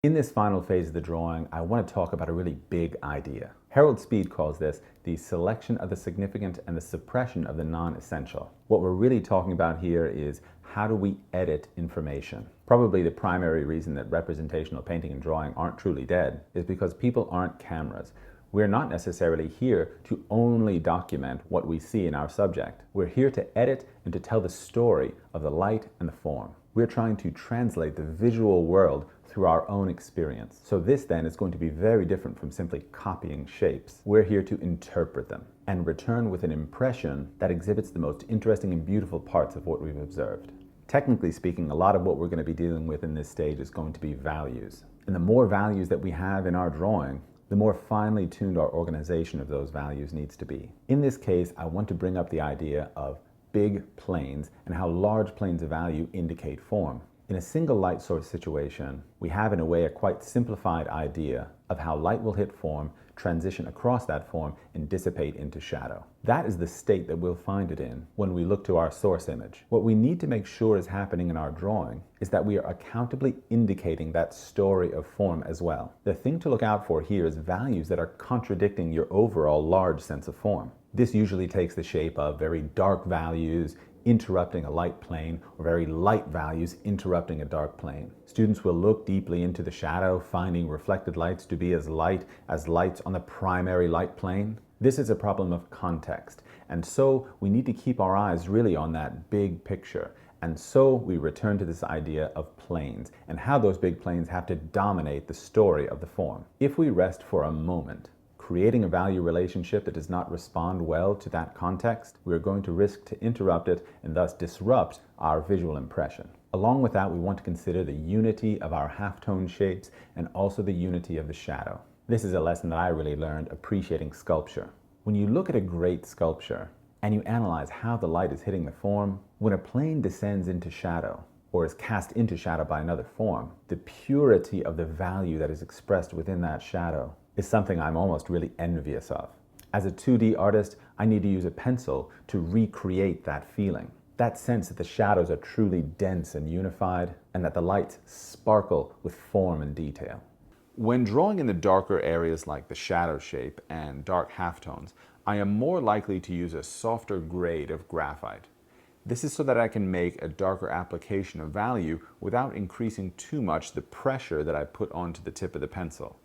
In this final phase of the drawing, I want to talk about a really big idea. Harold Speed calls this the selection of the significant and the suppression of the non-essential. What we're really talking about here is how do we edit information? Probably the primary reason that representational painting and drawing aren't truly dead is because people aren't cameras. We're not necessarily here to only document what we see in our subject. We're here to edit and to tell the story of the light and the form. We're trying to translate the visual world through our own experience. So this then is going to be very different from simply copying shapes. We're here to interpret them and return with an impression that exhibits the most interesting and beautiful parts of what we've observed. Technically speaking, a lot of what we're going to be dealing with in this stage is going to be values. And the more values that we have in our drawing, the more finely tuned our organization of those values needs to be. In this case, I want to bring up the idea of big planes and how large planes of value indicate form. In a single light source situation, we have in a way a quite simplified idea of how light will hit form, transition across that form, and dissipate into shadow. That is the state that we'll find it in when we look to our source image. What we need to make sure is happening in our drawing is that we are accountably indicating that story of form as well. The thing to look out for here is values that are contradicting your overall large sense of form. This usually takes the shape of very dark values interrupting a light plane, or very light values interrupting a dark plane. Students will look deeply into the shadow, finding reflected lights to be as light as lights on the primary light plane. This is a problem of context, and so we need to keep our eyes really on that big picture. And so we return to this idea of planes and how those big planes have to dominate the story of the form. If we rest for a moment, creating a value relationship that does not respond well to that context, we are going to risk to interrupt it and thus disrupt our visual impression. Along with that, we want to consider the unity of our halftone shapes and also the unity of the shadow. This is a lesson that I really learned appreciating sculpture. When you look at a great sculpture and you analyze how the light is hitting the form, when a plane descends into shadow or is cast into shadow by another form, the purity of the value that is expressed within that shadow is something I'm almost really envious of. As a 2D artist, I need to use a pencil to recreate that feeling. That sense that the shadows are truly dense and unified, and that the lights sparkle with form and detail. When drawing in the darker areas like the shadow shape and dark halftones, I am more likely to use a softer grade of graphite. This is so that I can make a darker application of value without increasing too much the pressure that I put onto the tip of the pencil.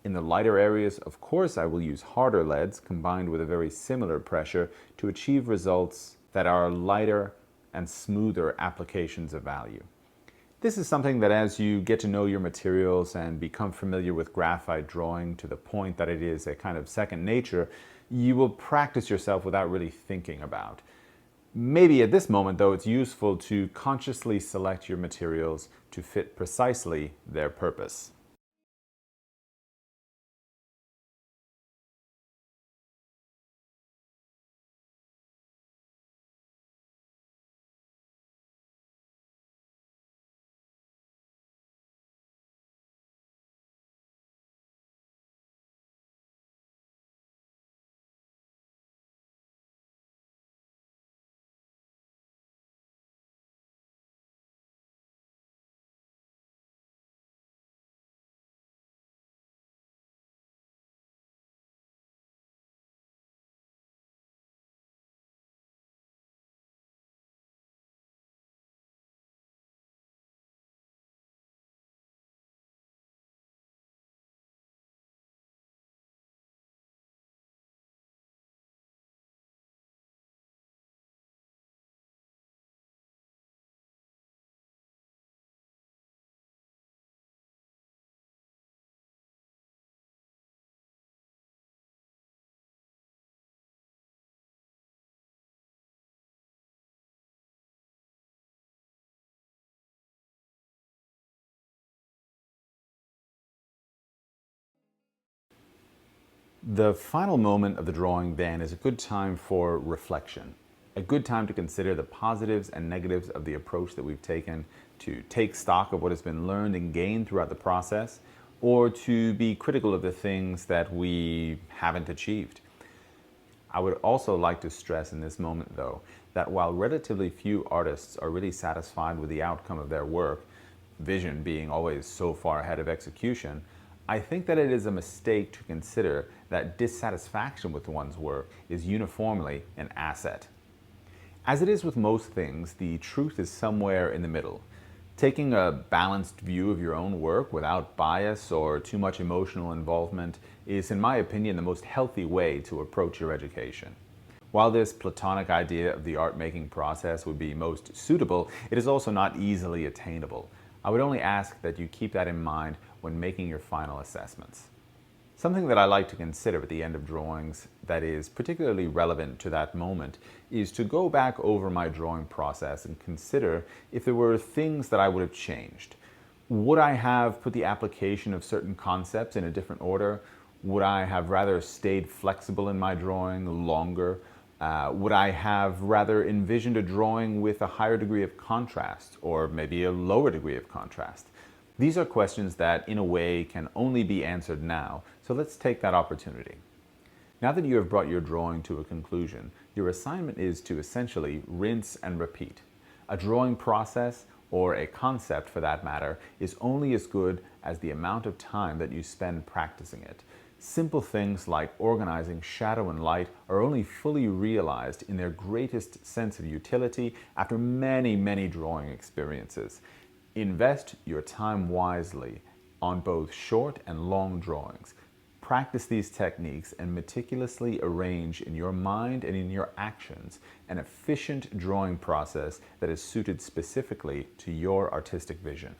In the lighter areas, of course, I will use harder leads combined with a very similar pressure to achieve results that are lighter and smoother applications of value. This is something that as you get to know your materials and become familiar with graphite drawing to the point that it is a kind of second nature, you will practice yourself without really thinking about. Maybe at this moment, though, it's useful to consciously select your materials to fit precisely their purpose. The final moment of the drawing then is a good time for reflection, a good time to consider the positives and negatives of the approach that we've taken, to take stock of what has been learned and gained throughout the process, or to be critical of the things that we haven't achieved. I would also like to stress in this moment, though, that while relatively few artists are really satisfied with the outcome of their work, vision being always so far ahead of execution, I think that it is a mistake to consider that dissatisfaction with one's work is uniformly an asset. As it is with most things, the truth is somewhere in the middle. Taking a balanced view of your own work without bias or too much emotional involvement is, in my opinion, the most healthy way to approach your education. While this Platonic idea of the art-making process would be most suitable, it is also not easily attainable. I would only ask that you keep that in mind when making your final assessments. Something that I like to consider at the end of drawings that is particularly relevant to that moment is to go back over my drawing process and consider if there were things that I would have changed. Would I have put the application of certain concepts in a different order? Would I have rather stayed flexible in my drawing longer? Would I have rather envisioned a drawing with a higher degree of contrast or maybe a lower degree of contrast? These are questions that, in a way, can only be answered now, so let's take that opportunity. Now that you have brought your drawing to a conclusion, your assignment is to essentially rinse and repeat. A drawing process, or a concept for that matter, is only as good as the amount of time that you spend practicing it. Simple things like organizing shadow and light are only fully realized in their greatest sense of utility after many, many drawing experiences. Invest your time wisely on both short and long drawings. Practice these techniques and meticulously arrange in your mind and in your actions an efficient drawing process that is suited specifically to your artistic vision.